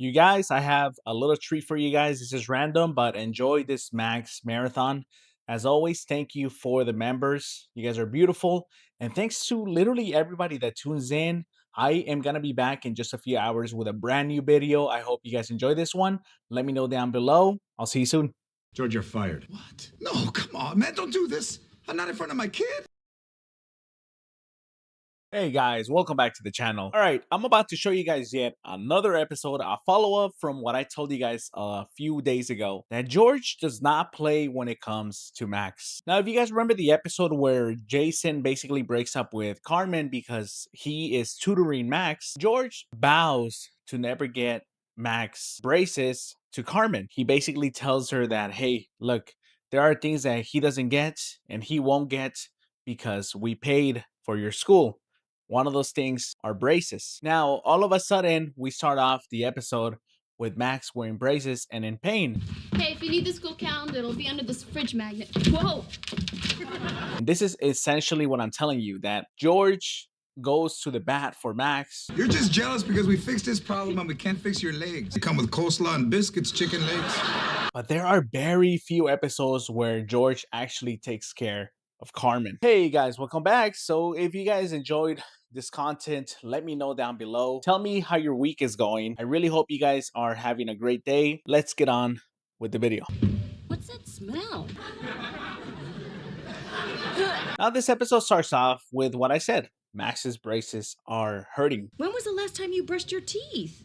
You guys, I have a little treat for you guys. This is random, but enjoy this Max marathon. As always, thank you for the members. You guys are beautiful. And thanks to literally everybody that tunes in. I am going to be back in just a few hours with a brand new video. I hope you guys enjoy this one. Let me know down below. I'll see you soon. George, you're fired. What? No, come on, man. Don't do this. I'm not in front of my kid. Hey guys, welcome back to the channel. All right, I'm about to show you guys yet another episode, a follow-up from what I told you guys a few days ago, that George does not play when it comes to Max. Now, if you guys remember the episode where Jason basically breaks up with Carmen because he is tutoring Max, George vows to never get Max braces to Carmen. He basically tells her that, hey, look, there are things that he doesn't get and he won't get because we paid for your school. One of those things are braces. Now, all of a sudden, we start off the episode with Max wearing braces and in pain. Hey, if you need the school calendar, it'll be under this fridge magnet. Whoa! And this is essentially what I'm telling you, that George goes to the bat for Max. You're just jealous because we fixed this problem and we can't fix your legs. They come with coleslaw and biscuits, chicken legs. But there are very few episodes where George actually takes care of Carmen. Hey guys, welcome back. So if you guys enjoyed this content, let me know down below. Tell me how your week is going. I really hope you guys are having a great day. Let's get on with the video. What's that smell? Now this episode starts off with what I said. Max's braces are hurting. When was the last time you brushed your teeth?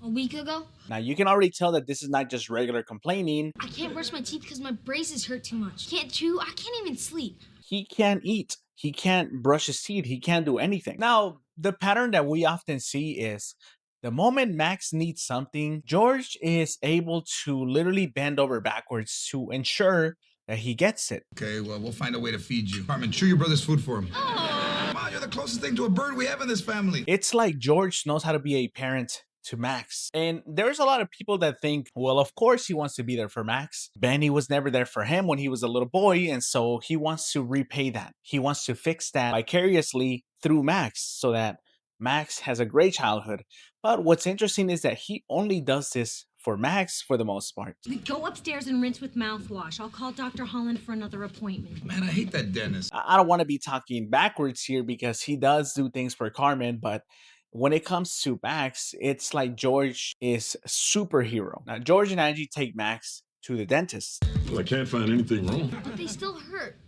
A week ago? Now you can already tell that this is not just regular complaining. I can't brush my teeth because my braces hurt too much. Can't chew, I can't even sleep. He can't eat. He can't brush his teeth. He can't do anything. Now, the pattern that we often see is the moment Max needs something, George is able to literally bend over backwards to ensure that he gets it. Okay, well, we'll find a way to feed you. Carmen, chew your brother's food for him. Oh. Come on, you're the closest thing to a bird we have in this family. It's like George knows how to be a parent to Max. And there's a lot of people that think, well, of course he wants to be there for Max. Benny was never there for him when he was a little boy, and so he wants to repay that. He wants to fix that vicariously through Max so that Max has a great childhood. But what's interesting is that he only does this for Max for the most part. Go upstairs and rinse with mouthwash. I'll call Dr. Holland for another appointment. Man, I hate that dentist. I don't want to be talking backwards here because he does do things for Carmen, but when it comes to Max, it's like George is superhero. Now, George and Angie take Max to the dentist. Well, I can't find anything wrong. But they still hurt.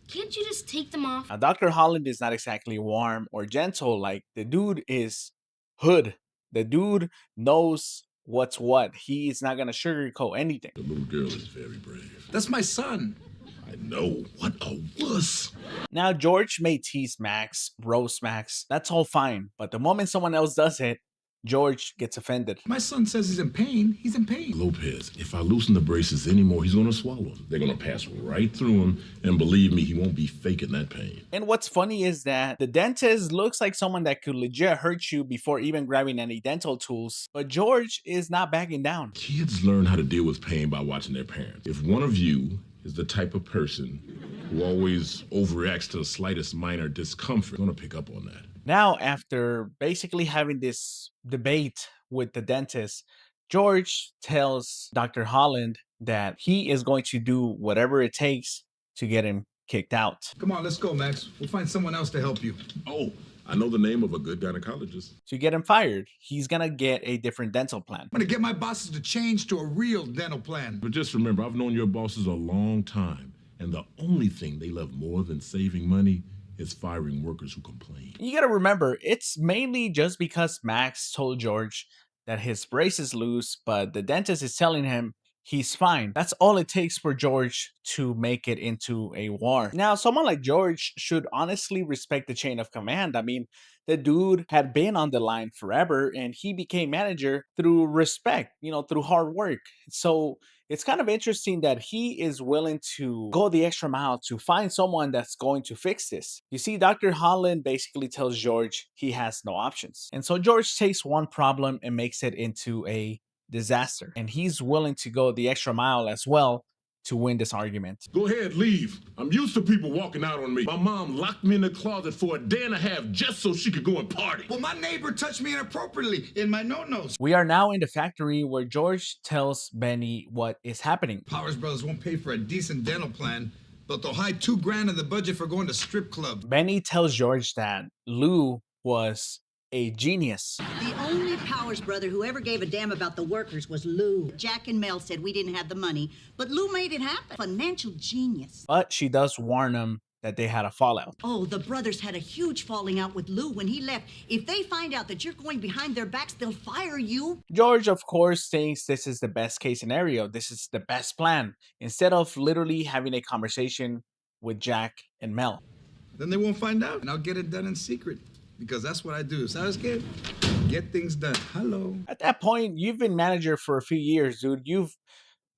Can't you just take them off? Now, Dr. Holland is not exactly warm or gentle. Like, the dude is hood. The dude knows what's what. He is not going to sugarcoat anything. The little girl is very brave. That's my son. I know. What a wuss. Now, George may tease Max, roast Max. That's all fine. But the moment someone else does it, George gets offended. My son says he's in pain. He's in pain. Lopez, if I loosen the braces anymore, he's going to swallow them. They're going to pass right through him, and believe me, he won't be faking that pain. And what's funny is that the dentist looks like someone that could legit hurt you before even grabbing any dental tools. But George is not backing down. Kids learn how to deal with pain by watching their parents. If one of you is the type of person who always overreacts to the slightest minor discomfort, you're going to pick up on that. Now, after basically having this debate with the dentist, George tells Dr. Holland that he is going to do whatever it takes to get him kicked out. Come on, let's go, Max. We'll find someone else to help you. Oh, I know the name of a good gynecologist. To get him fired, he's gonna get a different dental plan. I'm gonna get my bosses to change to a real dental plan. But just remember, I've known your bosses a long time, and the only thing they love more than saving money is firing workers who complain. You gotta remember, it's mainly just because Max told George that his brace is loose, but the dentist is telling him he's fine. That's all it takes for George to make it into a war. Now, someone like George should honestly respect the chain of command. I mean, the dude had been on the line forever and he became manager through respect, through hard work. So it's kind of interesting that he is willing to go the extra mile to find someone that's going to fix this. You see, Dr. Holland basically tells George he has no options. And so George takes one problem and makes it into a disaster. And he's willing to go the extra mile as well to win this argument. Go ahead, leave. I'm used to people walking out on me. My mom locked me in the closet for a day and a half just so she could go and party. Well, my neighbor touched me inappropriately in my no-nos. We are now in the factory where George tells Benny what is happening. Powers Brothers won't pay for a decent dental plan, but they'll hide $2,000 in the budget for going to strip club. Benny tells George that Lou was a genius. The only Powers brother who ever gave a damn about the workers was Lou. Jack and Mel said we didn't have the money, but Lou made it happen. Financial genius. But she does warn him that they had a fallout. Oh, the brothers had a huge falling out with Lou when he left. If they find out that you're going behind their backs, they'll fire you. George, of course, thinks this is the best case scenario. This is the best plan. Instead of literally having a conversation with Jack and Mel. Then they won't find out, and I'll get it done in secret. Because that's what I do. ¿Sabes qué? Get things done. Hello. At that point, you've been manager for a few years, dude. You've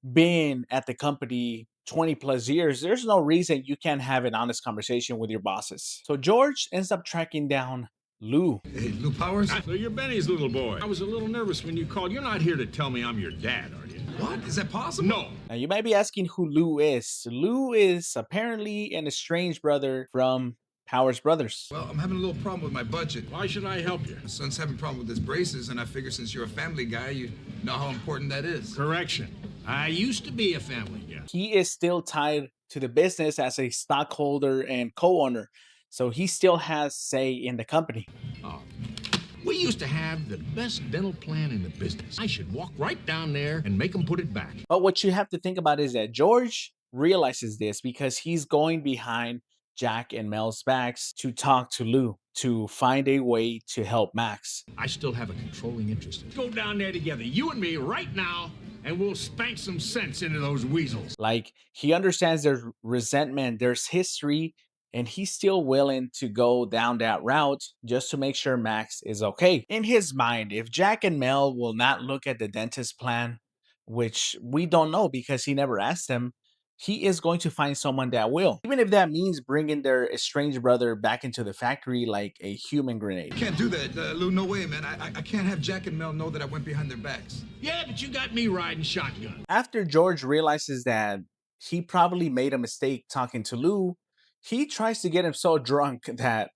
been at the company 20 plus years. There's no reason you can't have an honest conversation with your bosses. So George ends up tracking down Lou. Hey, Lou Powers? So you're Benny's little boy. I was a little nervous when you called. You're not here to tell me I'm your dad, are you? What? Is that possible? No. Now you might be asking who Lou is. Lou is apparently an estranged brother from Powers Brothers. Well, I'm having a little problem with my budget. Why should I help you? My son's having a problem with his braces, and I figure since you're a family guy, you know how important that is. Correction. I used to be a family guy. He is still tied to the business as a stockholder and co-owner. So he still has say in the company. Oh. We used to have the best dental plan in the business. I should walk right down there and make them put it back. But what you have to think about is that George realizes this because he's going behind Jack and Mel's backs to talk to Lou to find a way to help Max. I still have a controlling interest in it. Go down there together, you and me, right now, and we'll spank some sense into those weasels. Like, he understands there's resentment, there's history, and he's still willing to go down that route just to make sure Max is okay. In his mind, if Jack and Mel will not look at the dentist plan, which we don't know because he never asked them, he is going to find someone that will. Even if that means bringing their estranged brother back into the factory like a human grenade. Can't do that, Lou. No way, man. I can't have Jack and Mel know that I went behind their backs. Yeah, but you got me riding shotgun. After George realizes that he probably made a mistake talking to Lou, he tries to get him so drunk that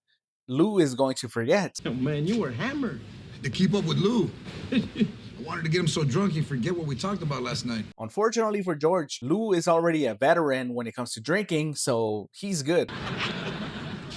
Lou is going to forget. Oh, man, you were hammered. To keep up with Lou. I wanted to get him so drunk he'd forget what we talked about last night. Unfortunately for George, Lou is already a veteran when it comes to drinking, so he's good.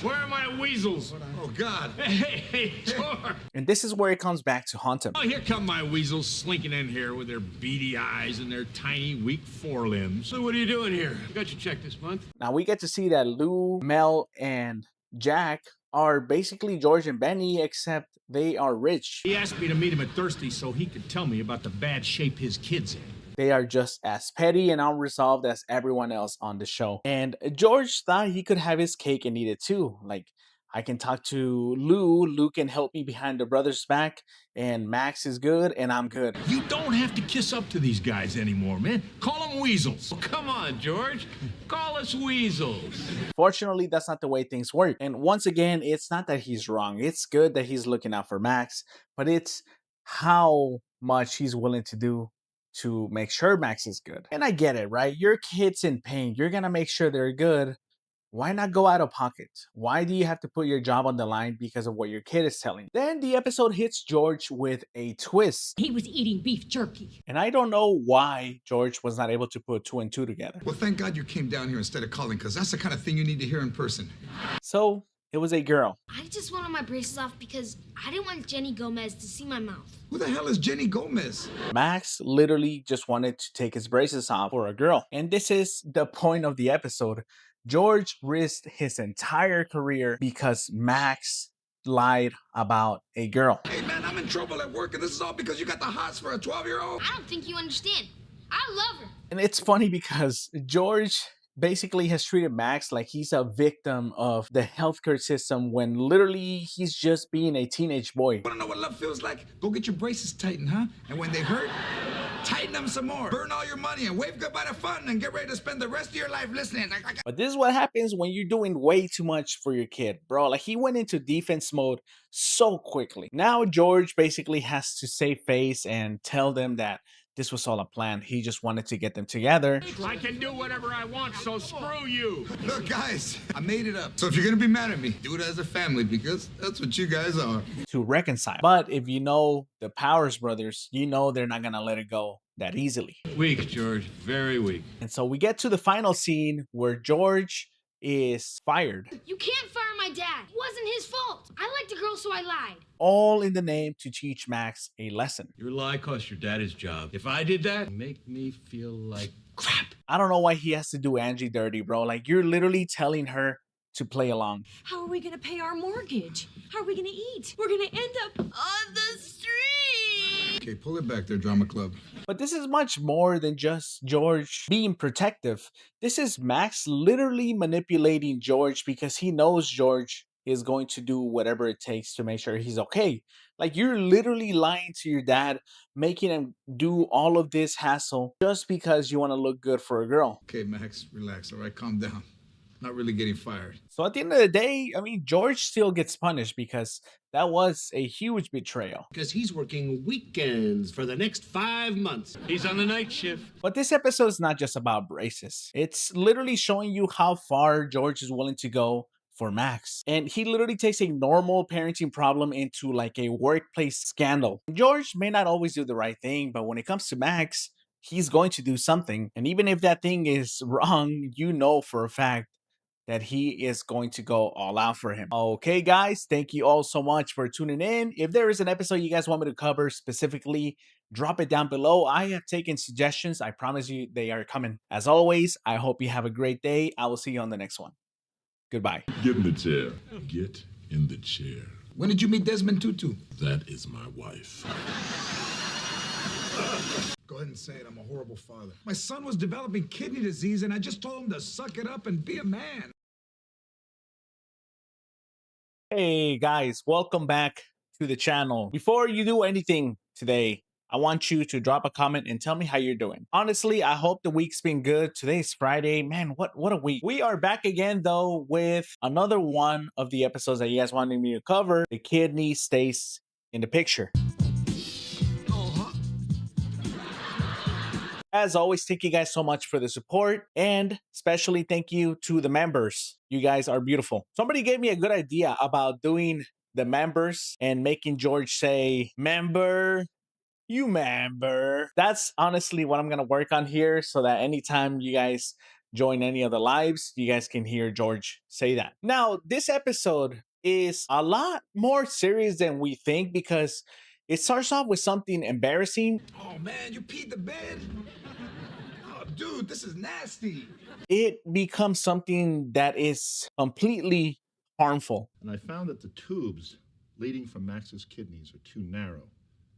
Where are my weasels? Oh, God. Hey, George. And this is where it comes back to haunt him. Oh, here come my weasels slinking in here with their beady eyes and their tiny, weak forelimbs. So what are you doing here? I got your check this month. Now we get to see that Lou, Mel, and Jack are basically George and Benny, except they are rich. He asked me to meet him at Thirsty so he could tell me about the bad shape his kid's in. They are just as petty and unresolved as everyone else on the show. And George thought he could have his cake and eat it too. Like, I can talk to Lou, Lou can help me behind the brother's back, and Max is good, and I'm good. You don't have to kiss up to these guys anymore, man. Call them weasels. Oh, come on, George. Call us weasels. Fortunately, that's not the way things work. And once again, it's not that he's wrong. It's good that he's looking out for Max, but it's how much he's willing to do to make sure Max is good. And I get it, right? Your kid's in pain. You're gonna make sure they're good. Why not go out of pocket? Why do you have to put your job on the line because of what your kid is telling you? Then the episode hits George with a twist. He was eating beef jerky. And I don't know why George was not able to put 2 and 2 together. Well, thank God you came down here instead of calling, because that's the kind of thing you need to hear in person. So it was a girl. I just wanted my braces off because I didn't want Jenny Gomez to see my mouth. Who the hell is Jenny Gomez? Max literally just wanted to take his braces off for a girl. And this is the point of the episode. George risked his entire career because Max lied about a girl. Hey, man, I'm in trouble at work, and this is all because you got the hots for a 12-year-old? I don't think you understand. I love her. And it's funny because George basically has treated Max like he's a victim of the healthcare system when literally he's just being a teenage boy. Want to know what love feels like? Go get your braces tightened, huh? And when they hurt, tighten them some more. Burn all your money and wave goodbye to fun and get ready to spend the rest of your life listening. But this is what happens when you're doing way too much for your kid, bro. Like, he went into defense mode so quickly. Now George basically has to save face and tell them that this was all a plan. He just wanted to get them together. I can do whatever I want, so screw you. Look, guys, I made it up. So if you're gonna be mad at me, do it as a family because that's what you guys are. To reconcile. But if you know the Powers brothers, you know they're not gonna let it go that easily. Weak, George. Very weak. And so we get to the final scene where George is fired. You can't fire my dad. It wasn't his fault. I liked a girl, so I lied. All in the name to teach Max a lesson. Your lie cost your dad his job. If I did that, make me feel like crap. I don't know why he has to do Angie dirty, bro. Like, you're literally telling her to play along. How are we gonna pay our mortgage? How are we gonna eat? We're gonna end up on the street. Okay, pull it back there, drama club. But this is much more than just George being protective. This is Max literally manipulating George because he knows George is going to do whatever it takes to make sure he's okay. Like, you're literally lying to your dad, making him do all of this hassle just because you want to look good for a girl. Okay, Max, relax, all right? Calm down. Not really getting fired. So at the end of the day, I mean, George still gets punished because that was a huge betrayal. Because he's working weekends for the next 5 months. He's on the night shift. But this episode is not just about braces. It's literally showing you how far George is willing to go for Max. And he literally takes a normal parenting problem into like a workplace scandal. George may not always do the right thing, but when it comes to Max, he's going to do something. And even if that thing is wrong, you know for a fact that he is going to go all out for him. Okay, guys, thank you all so much for tuning in. If there is an episode you guys want me to cover specifically, drop it down below. I have taken suggestions. I promise you they are coming. As always, I hope you have a great day. I will see you on the next one. Goodbye. Get in the chair. Get in the chair. When did you meet Desmond Tutu? That is my wife. Go ahead and say it. I'm a horrible father. My son was developing kidney disease, and I just told him to suck it up and be a man. Hey guys, welcome back to the channel. Before you do anything today, I want you to drop a comment and tell me how you're doing. Honestly, I hope the week's been good. Today's Friday. Man, what a week. We are back again though with another one of the episodes that you guys wanted me to cover. The kidney stays in the picture. As always, thank you guys so much for the support, and especially thank you to the members. You guys are beautiful. Somebody gave me a good idea about doing the members and making George say, member, you member. That's honestly what I'm going to work on here so that anytime you guys join any of the lives, you guys can hear George say that. Now, this episode is a lot more serious than we think because it starts off with something embarrassing. Oh, man, you peed the bed? Oh, dude, this is nasty. It becomes something that is completely harmful. And I found that the tubes leading from Max's kidneys are too narrow.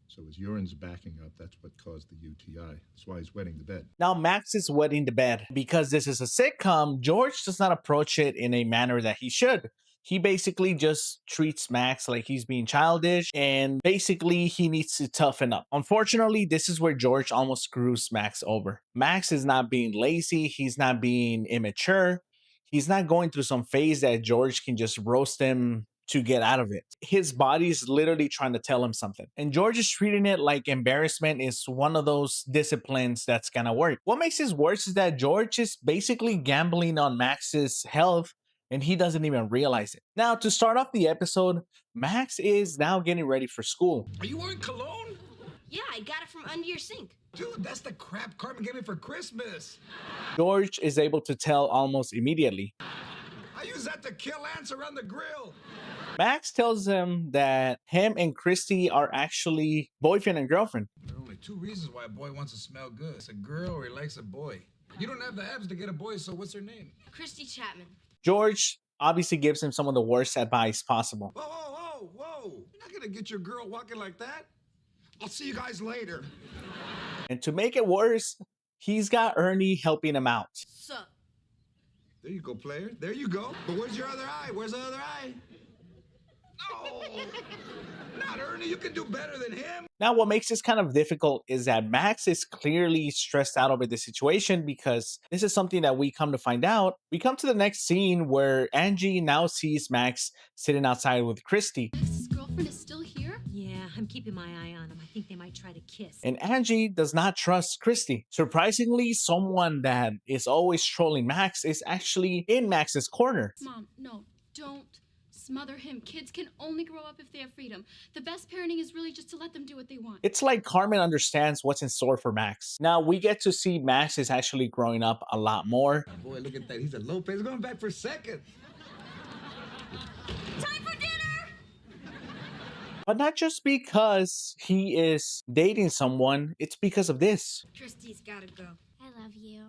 So his urine's backing up. That's what caused the UTI. That's why he's wetting the bed. Now, Max is wetting the bed. Because this is a sitcom, George does not approach it in a manner that he should. He basically just treats Max like he's being childish, and basically he needs to toughen up. Unfortunately, this is where George almost screws Max over. Max is not being lazy. He's not being immature. He's not going through some phase that George can just roast him to get out of it. His body's literally trying to tell him something. And George is treating it like embarrassment is one of those disciplines that's gonna work. What makes this worse is that George is basically gambling on Max's health and he doesn't even realize it. Now, to start off the episode, Max is now getting ready for school. Are you wearing cologne? Yeah, I got it from under your sink. Dude, that's the crap Carmen gave me for Christmas. George is able to tell almost immediately. I use that to kill ants around the grill. Max tells him that him and Christy are actually boyfriend and girlfriend. There are only two reasons why a boy wants to smell good. It's a girl or he likes a boy. You don't have the abs to get a boy, so what's her name? Christy Chapman. George obviously gives him some of the worst advice possible. Whoa, whoa, whoa, whoa. You're not gonna get your girl walking like that. I'll see you guys later. And to make it worse, he's got Ernie helping him out. Sup? There you go, player. There you go. But where's your other eye? Where's the other eye? No. Not Ernie. You can do better than him. Now, what makes this kind of difficult is that Max is clearly stressed out over the situation because this is something that we come to find out. We come to the next scene where Angie now sees Max sitting outside with Christy. Max's girlfriend is still here? Yeah, I'm keeping my eye on them. I think they might try to kiss. And Angie does not trust Christy. Surprisingly, someone that is always trolling Max is actually in Max's corner. Mom, no, don't smother him. Kids can only grow up if they have freedom. The best parenting is really just to let them do what they want. It's like Carmen understands what's in store for Max. Now we get to see Max is actually growing up a lot more. Oh boy, look at that. He's a Lopez. Going back for second. Time for dinner! But not just because he is dating someone, it's because of this. Christy's gotta go. I love you.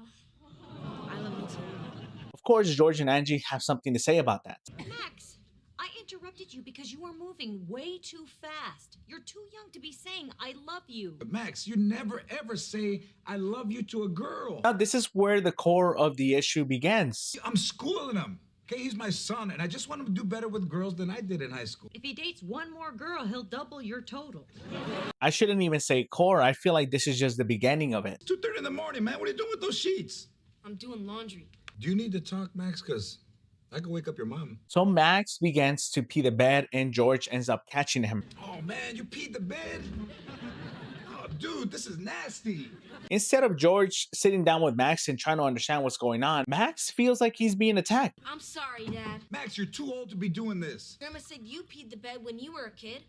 I love you too. Of course, George and Angie have something to say about that. Max, I interrupted you because you were moving way too fast. You're too young to be saying I love you. But Max, you never ever say I love you to a girl. Now, this is where the core of the issue begins. I'm schooling him. Okay, he's my son, and I just want him to do better with girls than I did in high school. If he dates one more girl, he'll double your total. I shouldn't even say core. I feel like this is just the beginning of it. It's 2:30 in the morning, man. What are you doing with those sheets? I'm doing laundry. Do you need to talk, Max? Because I could wake up your mom. So Max begins to pee the bed and George ends up catching him. Oh, man, you peed the bed? Oh, dude, this is nasty. Instead of George sitting down with Max and trying to understand what's going on, Max feels like he's being attacked. I'm sorry, Dad. Max, you're too old to be doing this. Grandma said you peed the bed when you were a kid.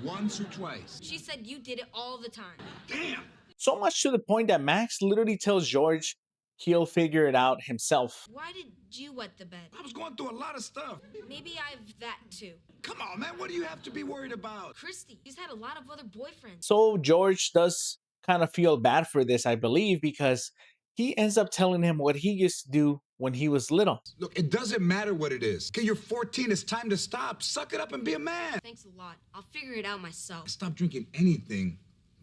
Once or twice. She said you did it all the time. Damn. So much to the point that Max literally tells George he'll figure it out himself. Why did you wet the bed? I was going through a lot of stuff. Maybe I've that too. Come on, man. What do you have to be worried about? Christy, she's had a lot of other boyfriends. So George does kind of feel bad for this, I believe, because he ends up telling him what he used to do when he was little. Look, it doesn't matter what it is. Okay, you're 14. It's time to stop. Suck it up and be a man. Thanks a lot. I'll figure it out myself. I stopped drinking anything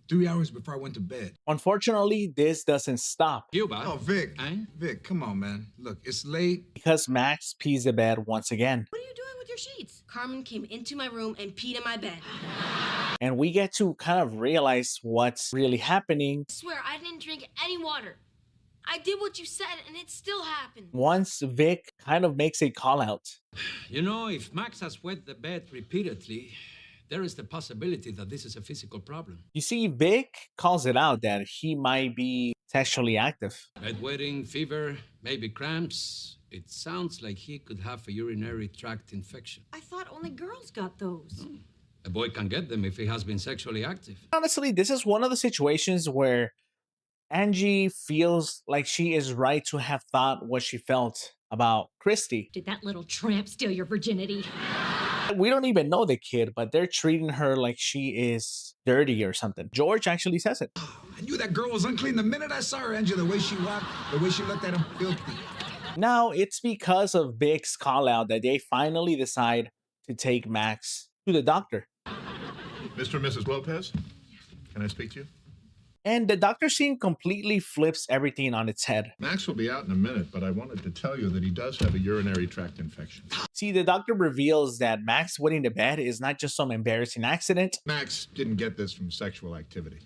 3 hours before I went to bed. Unfortunately, this doesn't stop You, bud. Oh, Vic. Eh? Vic, come on, man. Look, it's late. because Max pees the bed once again. What are you doing with your sheets? Carmen came into my room and peed in my bed. And we get to kind of realize what's really happening I swear, I didn't drink any water. I did what you said, and it still happened. once Vic kind of makes a call out. You know, if Max has wet the bed repeatedly, there is the possibility that this is a physical problem. You see, Vic calls it out that he might be sexually active. Bedwetting, fever, maybe cramps. It sounds like he could have a urinary tract infection. I thought only girls got those. A boy can get them if he has been sexually active. Honestly, this is one of the situations where Angie feels like she is right to have thought what she felt about Christy. Did that little tramp steal your virginity? We don't even know the kid, but they're treating her like she is dirty or something. George actually says it. I knew that girl was unclean the minute I saw her, Angie. The way she walked, the way she looked at him, filthy. Now, it's because of Vic's call out that they finally decide to take Max to the doctor. Mr. and Mrs. Lopez, can I speak to you? And the doctor scene completely flips everything on its head. Max will be out in a minute, but I wanted to tell you that he does have a urinary tract infection. See, the doctor reveals that Max wetting the bed is not just some embarrassing accident. Max didn't get this from sexual activity.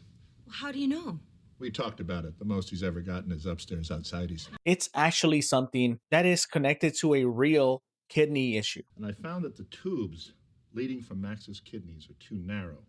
How do you know? We talked about it. The most he's ever gotten is upstairs outsides. It's actually something that is connected to a real kidney issue. And I found that the tubes leading from Max's kidneys are too narrow.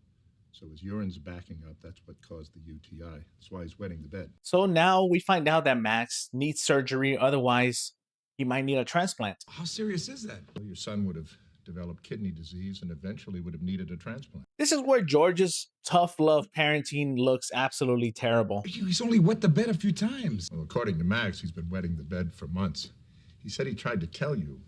So his urine's backing up. That's what caused the UTI. That's why he's wetting the bed. So now we find out that Max needs surgery, otherwise he might need a transplant. How serious is that? Well, your son would have developed kidney disease and eventually would have needed a transplant. This is where George's tough love parenting looks absolutely terrible. He's only wet the bed a few times. Well, according to Max, he's been wetting the bed for months. He said he tried to tell you.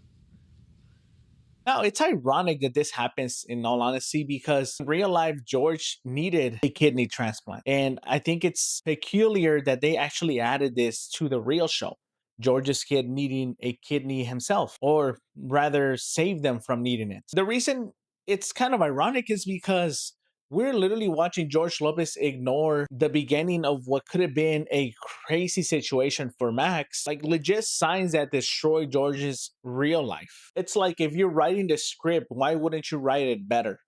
Now, it's ironic that this happens, in all honesty, because in real life, George needed a kidney transplant. And I think it's peculiar that they actually added this to the real show. George's kid needing a kidney himself, or rather save them from needing it. The reason it's kind of ironic is because we're literally watching George Lopez ignore the beginning of what could have been a crazy situation for Max, like legit signs that destroy George's real life. It's like if you're writing the script, why wouldn't you write it better?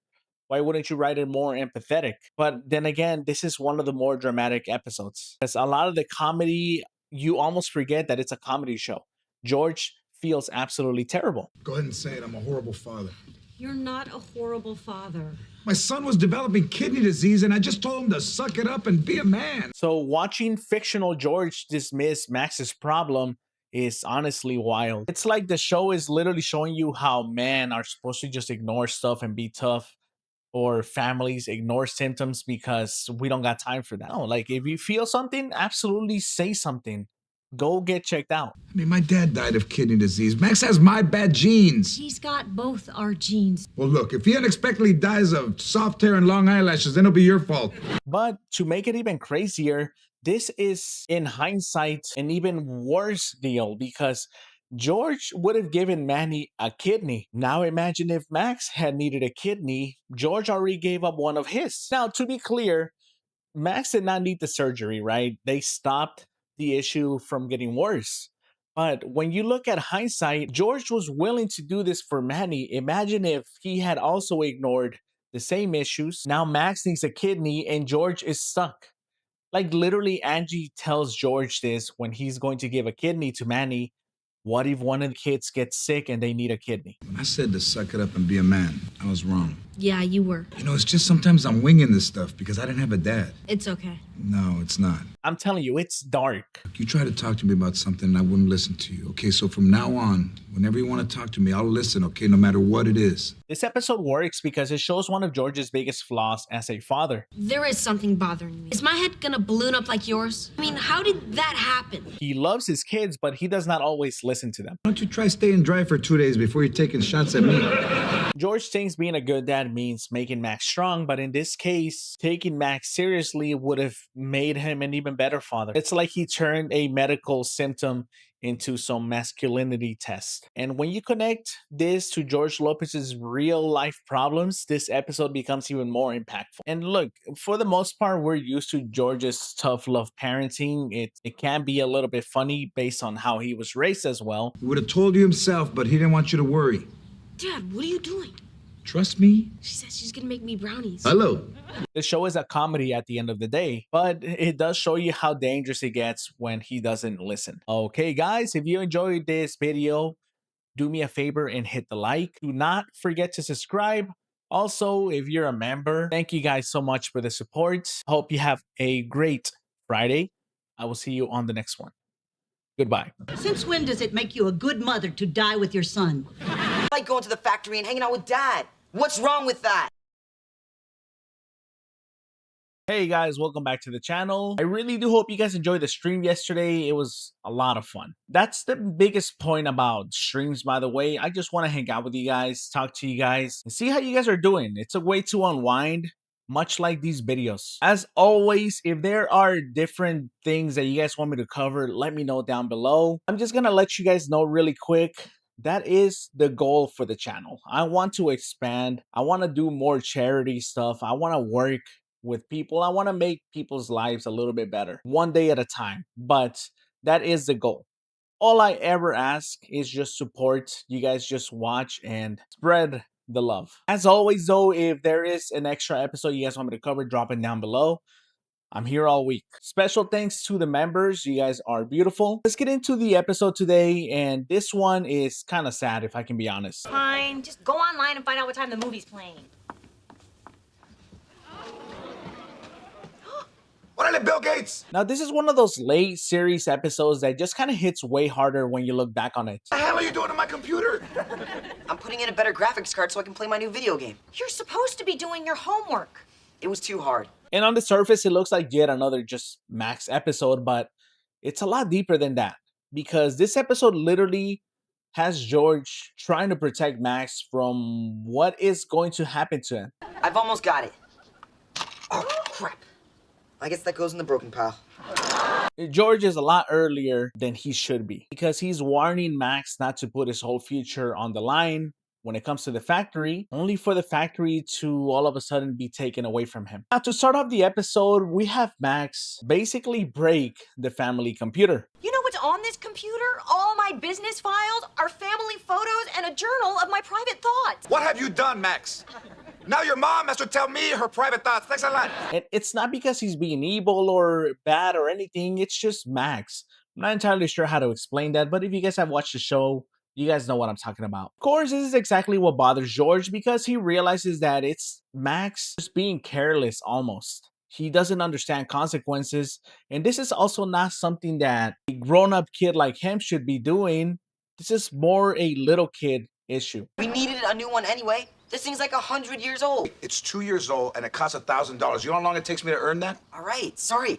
Why wouldn't you write it more empathetic? But then again, this is one of the more dramatic episodes. Because a lot of the comedy, you almost forget that it's a comedy show. George feels absolutely terrible. Go ahead and say it. I'm a horrible father. You're not a horrible father. My son was developing kidney disease, and I just told him to suck it up and be a man. So watching fictional George dismiss Max's problem is honestly wild. It's like the show is literally showing you how men are supposed to just ignore stuff and be tough, or families ignore symptoms because we don't got time for that. No, like if you feel something, absolutely say something. Go get checked out. I mean, my dad died of kidney disease. Max has my bad genes. He's got both our genes. Well, look, if he unexpectedly dies of soft hair and long eyelashes, then it'll be your fault. But to make it even crazier, this is in hindsight an even worse deal because George would have given Manny a kidney. Now imagine if Max had needed a kidney, George already gave up one of his. Now, to be clear, Max did not need the surgery, right? They stopped the issue from getting worse. But when you look at hindsight, George was willing to do this for Manny. Imagine if he had also ignored the same issues. Now Max needs a kidney and George is stuck. Like literally, Angie tells George this when he's going to give a kidney to Manny. What if one of the kids gets sick and they need a kidney? When I said to suck it up and be a man, I was wrong. Yeah, you were. You know, it's just sometimes I'm winging this stuff because I didn't have a dad. It's okay. No, it's not. I'm telling you, it's dark. You try to talk to me about something and I wouldn't listen to you. Okay, so from now on, whenever you want to talk to me, I'll listen, okay, no matter what it is. This episode works because it shows one of George's biggest flaws as a father. There is something bothering me. Is my head gonna balloon up like yours? I mean, how did that happen? He loves his kids, but he does not always listen to them. Why don't you try staying dry for 2 days before you're taking shots at me? George thinks being a good dad means making Max strong, but in this case, taking Max seriously would have made him an even better father. It's like he turned a medical symptom into some masculinity test. And when you connect this to George Lopez's real life problems, this episode becomes even more impactful. And look, for the most part, we're used to George's tough love parenting. It can be a little bit funny based on how he was raised as well. He would have told you himself, but he didn't want you to worry. Dad, what are you doing? Trust me. She says she's gonna make me brownies. Hello. The show is a comedy at the end of the day, but it does show you how dangerous it gets when he doesn't listen. Okay, guys, if you enjoyed this video, do me a favor and hit the like. Do not forget to subscribe. Also, if you're a member, thank you guys so much for the support. Hope you have a great Friday. I will see you on the next one. Goodbye. Since when does it make you a good mother to die with your son? I like going to the factory and hanging out with Dad. What's wrong with that? Hey guys, welcome back to the channel. I really do hope you guys enjoyed the stream yesterday. It was a lot of fun. That's the biggest point about streams, by the way. I just want to hang out with you guys, talk to you guys, and see how you guys are doing. It's a way to unwind, much like these videos. As always, if there are different things that you guys want me to cover, let me know down below. I'm just gonna let you guys know really quick. That is the goal for the channel. I want to expand. I want to do more charity stuff. I want to work with people. I want to make people's lives a little bit better, one day at a time. But that is the goal. All I ever ask is just support. You guys just watch and spread the love. As always, though, if there is an extra episode you guys want me to cover, drop it down below. I'm here all week. Special thanks to the members. You guys are beautiful. Let's get into the episode today. And this one is kind of sad, if I can be honest. Fine, just go online and find out what time the movie's playing. Orale, Bill Gates! Now, this is one of those late series episodes that just kind of hits way harder when you look back on it. What the hell are you doing to my computer? I'm putting in a better graphics card so I can play my new video game. You're supposed to be doing your homework. It was too hard. And on the surface, it looks like yet another just Max episode, but it's a lot deeper than that. Because this episode literally has George trying to protect Max from what is going to happen to him. I've almost got it. Oh, crap. I guess that goes in the broken pile. George is a lot earlier than he should be because he's warning Max not to put his whole future on the line when it comes to the factory, only for the factory to all of a sudden be taken away from him. Now, to start off the episode, we have Max basically break the family computer. You know what's on this computer? All my business files, our family photos, and a journal of my private thoughts. What have you done, Max? Now your mom has to tell me her private thoughts. Thanks a lot. And it's not because he's being evil or bad or anything. It's just Max. I'm not entirely sure how to explain that, but if you guys have watched the show, You guys know what I'm talking about. Of course, this is exactly what bothers George because he realizes that it's Max just being careless almost. He doesn't understand consequences, and this is also not something that a grown-up kid like him should be doing. This is more a little kid issue. We needed a new one anyway. This thing's like 100 years old. It's 2 years old and it costs $1,000. You know how long it takes me to earn that? All right, sorry.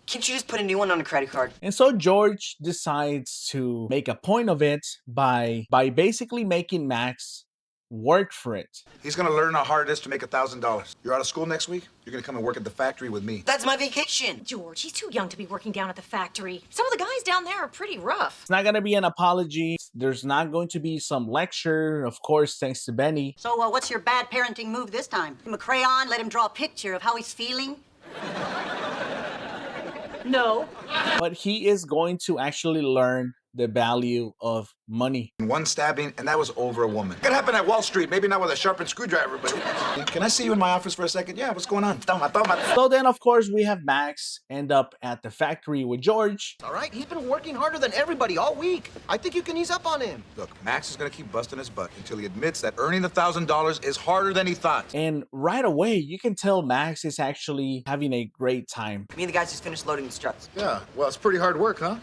Can't you just put a new one on a credit card? And so George decides to make a point of it by basically making Max work for it. He's gonna learn how hard it is to make $1,000. You're out of school next week? You're gonna come and work at the factory with me. That's my vacation. George, he's too young to be working down at the factory. Some of the guys down there are pretty rough. It's not going to be an apology. There's not going to be some lecture, of course, thanks to Benny. So what's your bad parenting move this time? Give him a crayon, let him draw a picture of how he's feeling? No. But he is going to actually learn the value of money. One stabbing, and that was over a woman. It could happen at Wall Street, maybe not with a sharpened screwdriver, but... Can I see you in my office for a second? Yeah, what's going on? So then, of course, we have Max end up at the factory with George. All right, he's been working harder than everybody all week. I think you can ease up on him. Look, Max is gonna keep busting his butt until he admits that earning $1,000 is harder than he thought. And right away, you can tell Max is actually having a great time. Me and the guys just finished loading the struts. Yeah, well, it's pretty hard work, huh?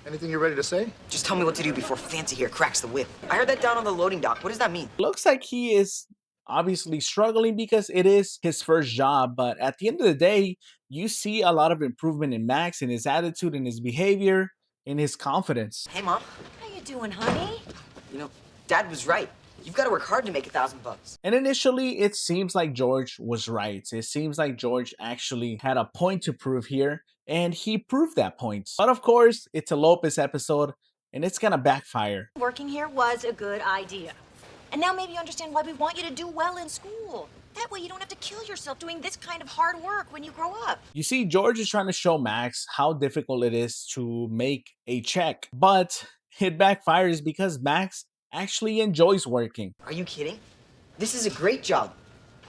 Anything you're ready to say? Just tell me what to do before Fancy here cracks the whip. I heard that down on the loading dock. What does that mean? Looks like he is obviously struggling because it is his first job, but at the end of the day, you see a lot of improvement in Max, in his attitude, in his behavior, in his confidence. Hey, Mom. How you doing, honey? You know, Dad was right. You've got to work hard to make $1,000. And initially, it seems like George was right. It seems like George actually had a point to prove here, and he proved that point. But of course, it's a Lopez episode, and it's gonna backfire. Working here was a good idea. And now maybe you understand why we want you to do well in school. That way you don't have to kill yourself doing this kind of hard work when you grow up. You see, George is trying to show Max how difficult it is to make a check, but it backfires because Max actually enjoys working. Are you kidding? This is a great job.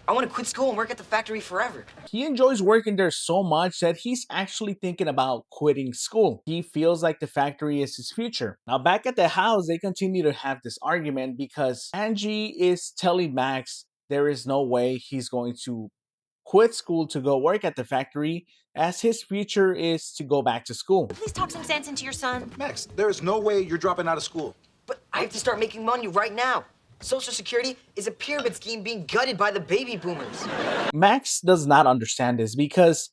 I want to quit school and work at the factory forever. He enjoys working there so much that he's actually thinking about quitting school. He feels like the factory is his future. Now, back at the house, they continue to have this argument because Angie is telling Max there is no way he's going to quit school to go work at the factory, as his future is to go back to school. Please talk some sense into your son. Max, there is no way you're dropping out of school. But I have to start making money right now. Social Security is a pyramid scheme being gutted by the baby boomers. Max does not understand this because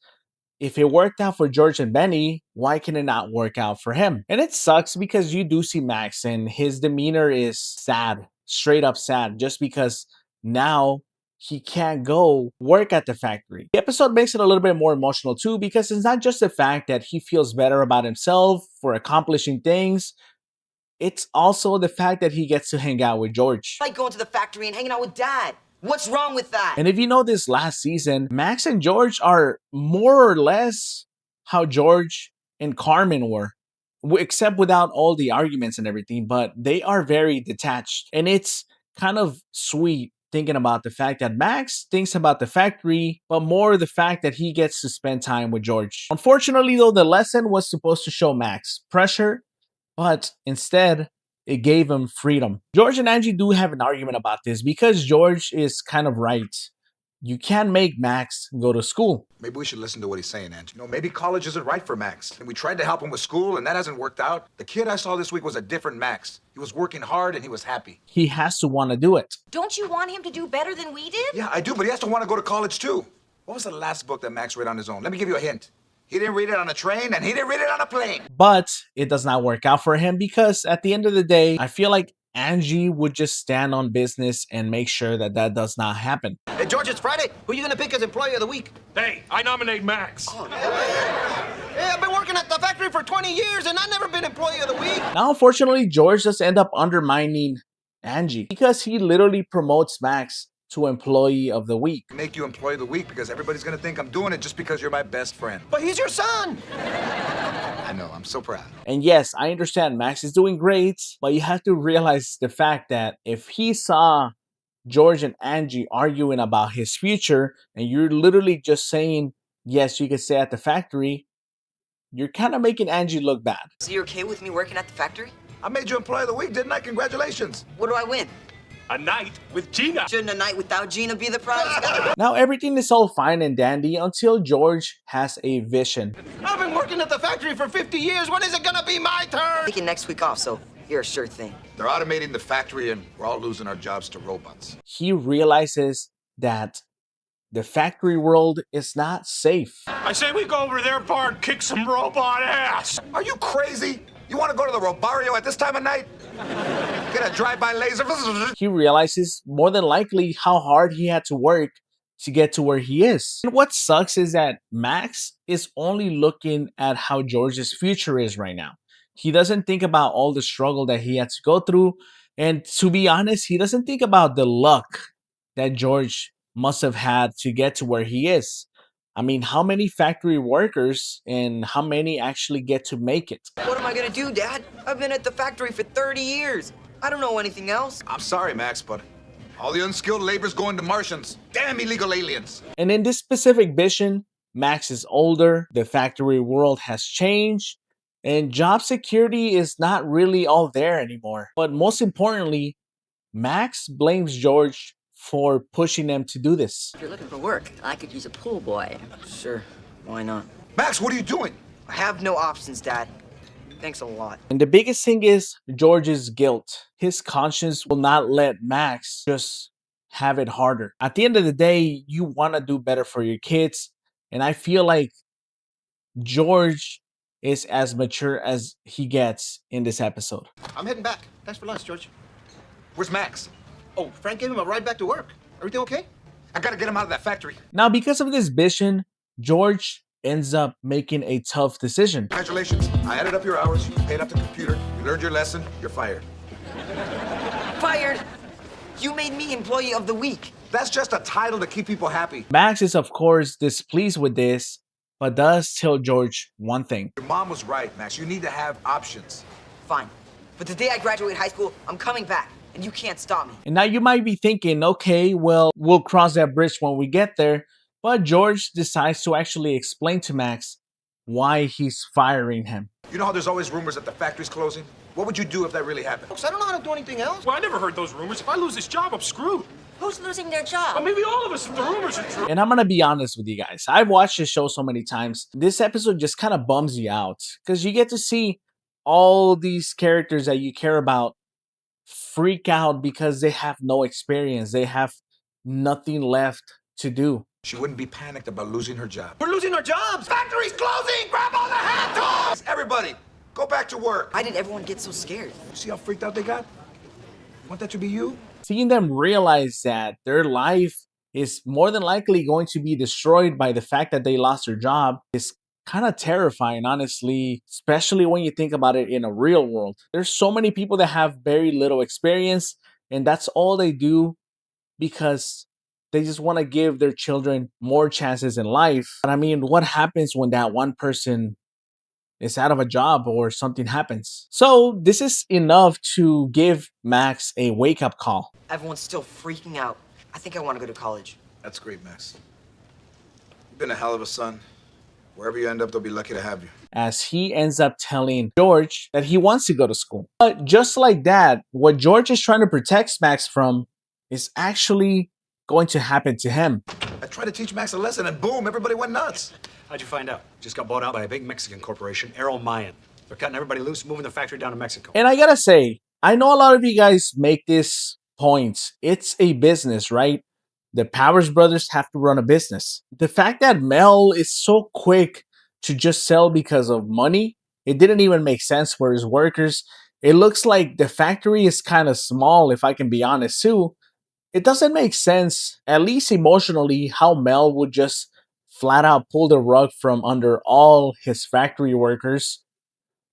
if it worked out for George and Benny, why can it not work out for him? And it sucks because you do see Max and his demeanor is sad, straight up sad, just because now he can't go work at the factory. The episode makes it a little bit more emotional too because it's not just the fact that he feels better about himself for accomplishing things. It's also the fact that he gets to hang out with George. I like going to the factory and hanging out with Dad. What's wrong with that? And if you know this last season, Max and George are more or less how George and Carmen were, except without all the arguments and everything, but they are very detached. And it's kind of sweet thinking about the fact that Max thinks about the factory, but more the fact that he gets to spend time with George. Unfortunately, though, the lesson was supposed to show Max pressure, but instead, it gave him freedom. George and Angie do have an argument about this because George is kind of right. You can't make Max go to school. Maybe we should listen to what he's saying, Angie. You know, maybe college isn't right for Max. And we tried to help him with school, and that hasn't worked out. The kid I saw this week was a different Max. He was working hard, and he was happy. He has to want to do it. Don't you want him to do better than we did? Yeah, I do, but he has to want to go to college, too. What was the last book that Max read on his own? Let me give you a hint. He didn't read it on a train, and he didn't read it on a plane. But it does not work out for him because at the end of the day, I feel like Angie would just stand on business and make sure that that does not happen. Hey, George, it's Friday. Who are you going to pick as Employee of the Week? Hey, I nominate Max. Hey, I've been working at the factory for 20 years, and I've never been Employee of the Week. Now, unfortunately, George just end up undermining Angie because he literally promotes Max to Employee of the Week. Make you Employee of the Week because everybody's going to think I'm doing it just because you're my best friend. But he's your son. I know, I'm so proud. And yes, I understand Max is doing great, but you have to realize the fact that if he saw George and Angie arguing about his future, and you're literally just saying, yes, you can stay at the factory, you're kind of making Angie look bad. So you're okay with me working at the factory? I made you Employee of the Week, didn't I? Congratulations. What do I win? A night with Gina. Shouldn't a night without Gina be the prize? Now everything is all fine and dandy until George has a vision. I've been working at the factory for 50 years. When is it gonna be my turn? Taking next week off, so you're a sure thing. They're automating the factory and we're all losing our jobs to robots. He realizes that the factory world is not safe. I say we go over there, bar, and kick some robot ass. Are you crazy? You want to go to the Robario at this time of night? Get a drive-by laser? He realizes more than likely how hard he had to work to get to where he is. And what sucks is that Max is only looking at how George's future is right now. He doesn't think about all the struggle that he had to go through. And to be honest, he doesn't think about the luck that George must have had to get to where he is. I mean, how many factory workers and how many actually get to make it? What am I gonna do, Dad? I've been at the factory for 30 years. I don't know anything else. I'm sorry, Max, but all the unskilled labor's going to Martians. Damn illegal aliens. And in this specific vision, Max is older, the factory world has changed, and job security is not really all there anymore. But most importantly, Max blames George for pushing them to do this. If you're looking for work, I could use a pool boy. Sure, why not? Max, what are you doing? I have no options, Dad. Thanks a lot. And the biggest thing is George's guilt. His conscience will not let Max just have it harder. At the end of the day, you want to do better for your kids. And I feel like George is as mature as he gets in this episode. I'm heading back. Thanks for lunch, George. Where's Max? Oh, Frank gave him a ride back to work. Everything okay? I gotta get him out of that factory. Now, because of this vision, George ends up making a tough decision. Congratulations. I added up your hours, you paid up the computer, you learned your lesson, you're fired. Fired? You made me Employee of the Week. That's just a title to keep people happy. Max is, of course, displeased with this, but does tell George one thing. Your mom was right, Max. You need to have options. Fine. But the day I graduate high school, I'm coming back. And you can't stop me. And now you might be thinking, okay, well, we'll cross that bridge when we get there. But George decides to actually explain to Max why he's firing him. You know how there's always rumors that the factory's closing? What would you do if that really happened? Folks, I don't know how to do anything else. Well, I never heard those rumors. If I lose this job, I'm screwed. Who's losing their job? Well, maybe all of us if the rumors are true. And I'm going to be honest with you guys. I've watched this show so many times. This episode just kind of bums you out because you get to see all these characters that you care about freak out because they have no experience. They have nothing left to do. She wouldn't be panicked about losing her job. We're losing our jobs. Factory's closing! Grab all the hand tools! Everybody, go back to work. Why did everyone get so scared? See how freaked out they got? Want that to be you? Seeing them realize that their life is more than likely going to be destroyed by the fact that they lost their job is kind of terrifying, honestly, especially when you think about it in a real world. There's so many people that have very little experience, and that's all they do because they just want to give their children more chances in life. But I mean, what happens when that one person is out of a job or something happens? So this is enough to give Max a wake-up call. Everyone's still freaking out. I think I want to go to college. That's great, Max. You've been a hell of a son. Wherever you end up, they'll be lucky to have you. As he ends up telling George that he wants to go to school. But just like that, what George is trying to protect Max from is actually going to happen to him. I tried to teach Max a lesson and boom, everybody went nuts. How'd you find out? Just got bought out by a big Mexican corporation, Aero Mayan. They're cutting everybody loose, moving the factory down to Mexico. And I gotta say, I know a lot of you guys make this point. It's a business, right? The Powers brothers have to run a business. The fact that Mel is so quick to just sell because of money, it didn't even make sense for his workers. It looks like the factory is kind of small, if I can be honest too. It doesn't make sense, at least emotionally, how Mel would just flat out pull the rug from under all his factory workers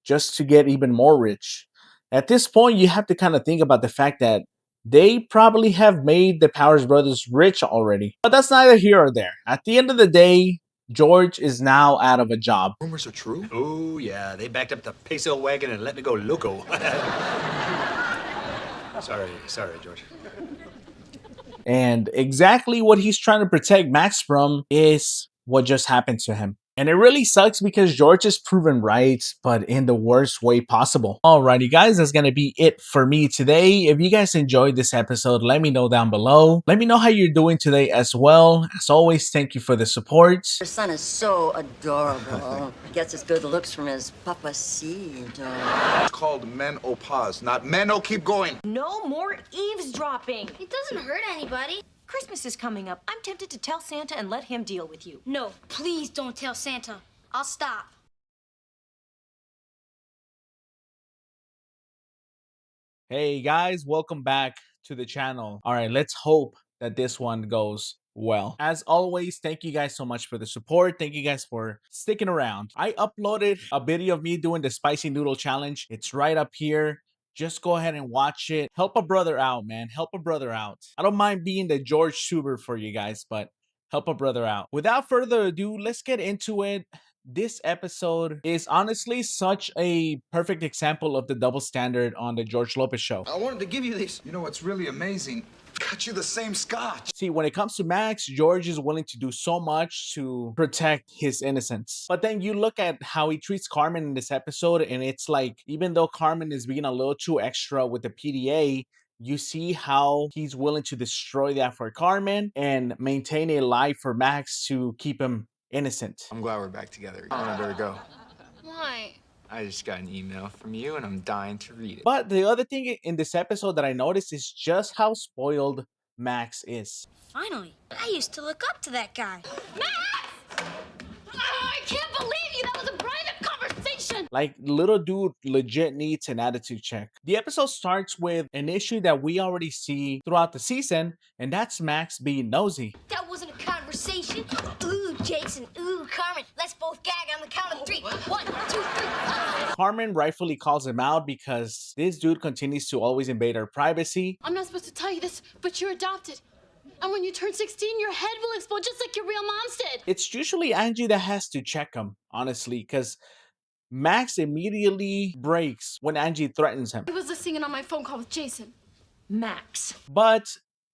just to get even more rich. At this point, you have to kind of think about the fact that they probably have made the Powers brothers rich already. But that's neither here or there. At the end of the day, George is now out of a job. Rumors are true? Oh, yeah. They backed up the peso wagon and let me go loco. Sorry, George. And exactly what he's trying to protect Max from is what just happened to him. And it really sucks because George is proven right, but in the worst way possible. Alrighty guys, that's gonna be it for me today. If you guys enjoyed this episode, let me know down below. Let me know how you're doing today as well. As always, thank you for the support. Your son is so adorable. He gets his good looks from his papacito. It's called menopause, not men. Keep going. No more eavesdropping. It doesn't hurt anybody. Christmas is coming up. I'm tempted to tell Santa and let him deal with you. No, please don't tell Santa. I'll stop. Hey guys, welcome back to the channel. All right, let's hope that this one goes well. As always, thank you guys so much for the support. Thank you guys for sticking around. I uploaded a video of me doing the spicy noodle challenge. It's right up here. Just go ahead and watch it. Help a brother out, man. Help a brother out. I don't mind being the George Schuber for you guys, but help a brother out. Without further ado, let's get into it. This episode is honestly such a perfect example of the double standard on the George Lopez show. I wanted to give you these. You know what's really amazing? Got you the same scotch. See, when it comes to Max, George is willing to do so much to protect his innocence. But then you look at how he treats Carmen in this episode, and it's like, even though Carmen is being a little too extra with the PDA, you see how he's willing to destroy that for Carmen and maintain a lie for Max to keep him innocent. I'm glad we're back together. I better go. Why? I just got an email from you and I'm dying to read it. But the other thing in this episode that I noticed is just how spoiled Max is. Finally, I used to look up to that guy. Max! Oh, I can't believe you! That was a private conversation! Like, little dude legit needs an attitude check. The episode starts with an issue that we already see throughout the season, and that's Max being nosy. That wasn't a conversation. Ooh, Jason. Ooh, Carmen. Let's both gag on the count of 3. 1, 2, 3. Carmen rightfully calls him out because this dude continues to always invade her privacy. I'm not supposed to tell you this, but you're adopted. And when you turn 16, your head will explode just like your real mom's did. It's usually Angie that has to check him, honestly, because Max immediately breaks when Angie threatens him. I was listening on my phone call with Jason. Max. But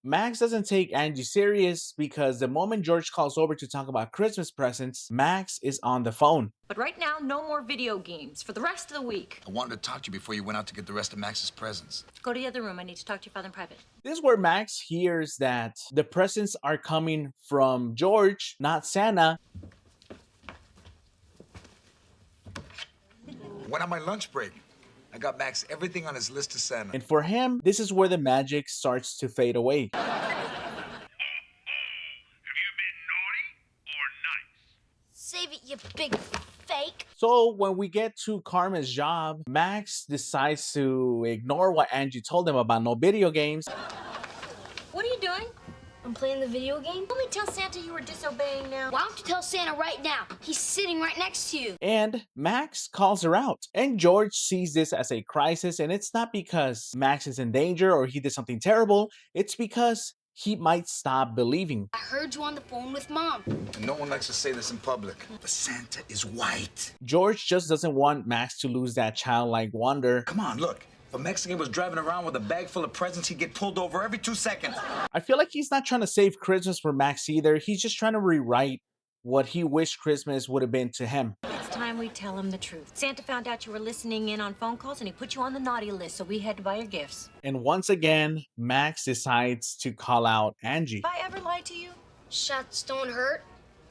Max doesn't take Angie serious because the moment George calls over to talk about Christmas presents, Max is on the phone. But right now, no more video games for the rest of the week. I wanted to talk to you before you went out to get the rest of Max's presents. Go to the other room. I need to talk to your father in private. This is where Max hears that the presents are coming from George, not Santa. Went on my lunch break. I got Max everything on his list to send. And for him, this is where the magic starts to fade away. Have you been naughty or nice? Save it, you big fake. So when we get to Carmen's job, Max decides to ignore what Angie told him about no video games. What are you doing? I'm playing the video game. Let me tell Santa you were disobeying now. Why don't you tell Santa right now? He's sitting right next to you. And Max calls her out. And George sees this as a crisis, and it's not because Max is in danger or he did something terrible. It's because he might stop believing. I heard you on the phone with Mom. And no one likes to say this in public, but Santa is white. George just doesn't want Max to lose that childlike wonder. Come on, look. If a Mexican was driving around with a bag full of presents, he'd get pulled over every 2 seconds. I feel like he's not trying to save Christmas for Max either. He's just trying to rewrite what he wished Christmas would have been to him. It's time we tell him the truth. Santa found out you were listening in on phone calls and he put you on the naughty list, so we had to buy your gifts. And once again, Max decides to call out Angie. Have I ever lied to you? Shots don't hurt.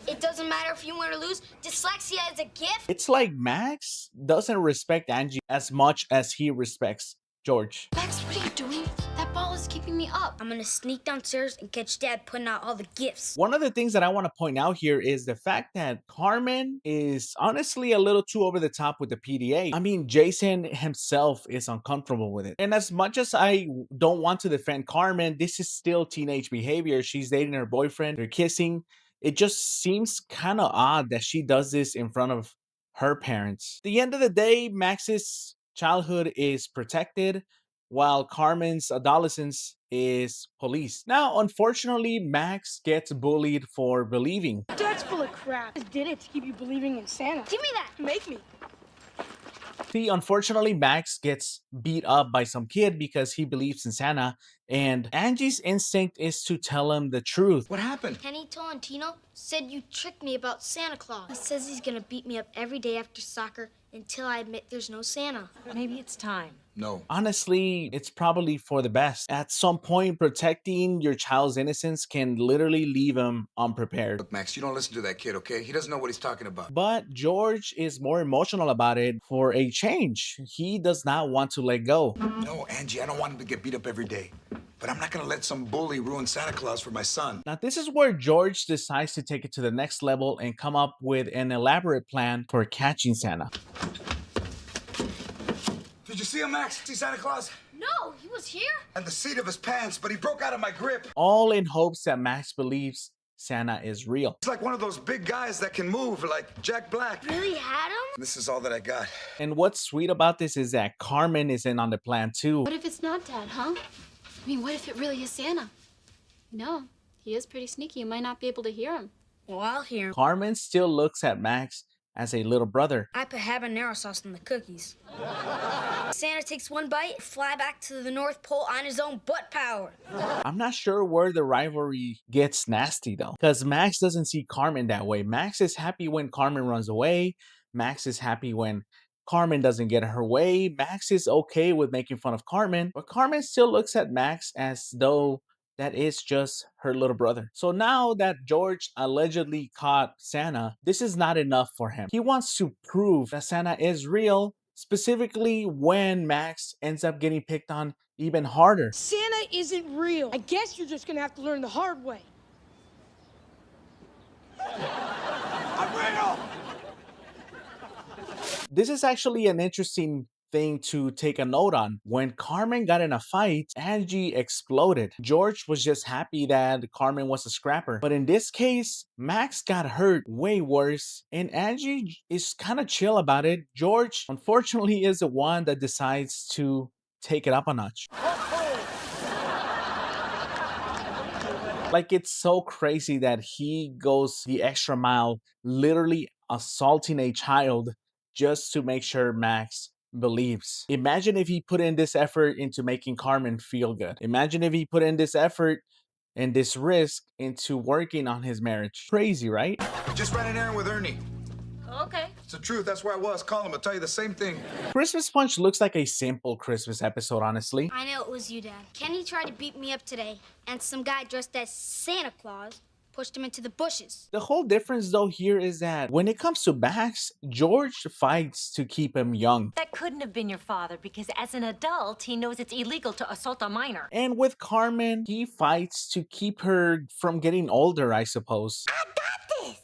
It doesn't matter if you win or lose. Dyslexia is a gift. It's like Max doesn't respect Angie as much as he respects George. Max, what are you doing? That ball is keeping me up. I'm gonna sneak downstairs and catch Dad putting out all the gifts. One of the things that I want to point out here is the fact that Carmen is honestly a little too over the top with the PDA. I mean, Jason himself is uncomfortable with it. And as much as I don't want to defend Carmen, this is still teenage behavior. She's dating her boyfriend, they're kissing. It just seems kind of odd that she does this in front of her parents. At the end of the day, Max's childhood is protected while Carmen's adolescence is policed. Now, unfortunately, Max gets bullied for believing. Dad's full of crap. Just did it to keep you believing in Santa. Give me that. Make me. See, unfortunately, Max gets beat up by some kid because he believes in Santa And Angie's instinct is to tell him the truth. What happened? Kenny Tolentino said you tricked me about Santa Claus. He says he's gonna beat me up every day after soccer until I admit there's no Santa. Maybe it's time. No. Honestly, it's probably for the best. At some point, protecting your child's innocence can literally leave him unprepared. Look, Max, you don't listen to that kid, okay? He doesn't know what he's talking about. But George is more emotional about it for a change. He does not want to let go. No, Angie, I don't want him to get beat up every day. But I'm not gonna let some bully ruin Santa Claus for my son. Now, this is where George decides to take it to the next level and come up with an elaborate plan for catching Santa. Did you see him, Max? See Santa Claus? No, he was here? And the seat of his pants, but he broke out of my grip. All in hopes that Max believes Santa is real. He's like one of those big guys that can move, like Jack Black. Really had him? This is all that I got. And what's sweet about this is that Carmen is in on the plan too. What if it's not Dad, huh? I mean, what if it really is Santa? No, he is pretty sneaky. You might not be able to hear him. Well, I'll hear him. Carmen still looks at Max as a little brother. I put habanero sauce in the cookies. Santa takes one bite, fly back to the North Pole on his own butt power. I'm not sure where the rivalry gets nasty though, because Max doesn't see Carmen that way. Max is happy when Carmen runs away. Max is happy when Carmen doesn't get her way. Max is okay with making fun of Carmen, but Carmen still looks at Max as though that is just her little brother. So now that George allegedly caught Santa, this is not enough for him. He wants to prove that Santa is real, specifically when Max ends up getting picked on even harder. Santa isn't real. I guess you're just gonna have to learn the hard way. I'm real! This is actually an interesting thing to take a note on. When Carmen got in a fight, Angie exploded. George was just happy that Carmen was a scrapper. But in this case, Max got hurt way worse, and Angie is kind of chill about it. George, unfortunately, is the one that decides to take it up a notch. Like, it's so crazy that he goes the extra mile, literally assaulting a child just to make sure Max believes. Imagine if he put in this effort into making Carmen feel good. Imagine if he put in this effort and this risk into working on his marriage. Crazy, right? Just ran an errand with Ernie. Okay. It's the truth. That's where I was. Call him. I'll tell you the same thing. Christmas Punch looks like a simple Christmas episode, honestly. I know it was you, Dad. Kenny tried to beat me up today, and some guy dressed as Santa Claus pushed him into the bushes. The whole difference though here is that when it comes to Max, George fights to keep him young. That couldn't have been your father because as an adult, he knows it's illegal to assault a minor. And with Carmen, he fights to keep her from getting older, I suppose. I got this!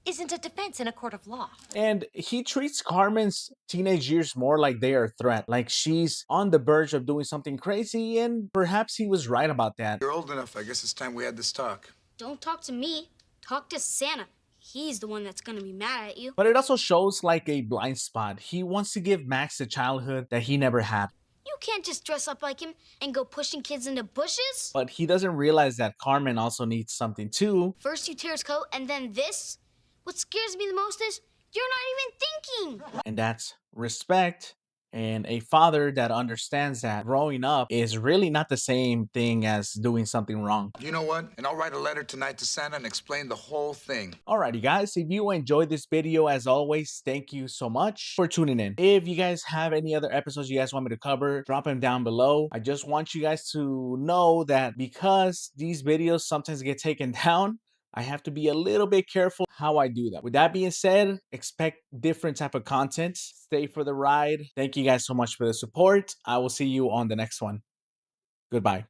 Isn't a defense in a court of law. And he treats Carmen's teenage years more like they are a threat, like she's on the verge of doing something crazy, and perhaps he was right about that. You're old enough. I guess it's time we had this talk. Don't talk to me. Talk to Santa. He's the one that's gonna be mad at you. But it also shows like a blind spot. He wants to give Max the childhood that he never had. You can't just dress up like him and go pushing kids into bushes. But he doesn't realize that Carmen also needs something too. First you tear his coat and then this. What scares me the most is you're not even thinking. And that's respect. And a father that understands that growing up is really not the same thing as doing something wrong. You know what? And I'll write a letter tonight to Santa and explain the whole thing. Alrighty guys, if you enjoyed this video, as always, thank you so much for tuning in. If you guys have any other episodes you guys want me to cover, drop them down below. I just want you guys to know that because these videos sometimes get taken down, I have to be a little bit careful how I do that. With that being said, expect different type of content. Stay for the ride. Thank you guys so much for the support. I will see you on the next one. Goodbye.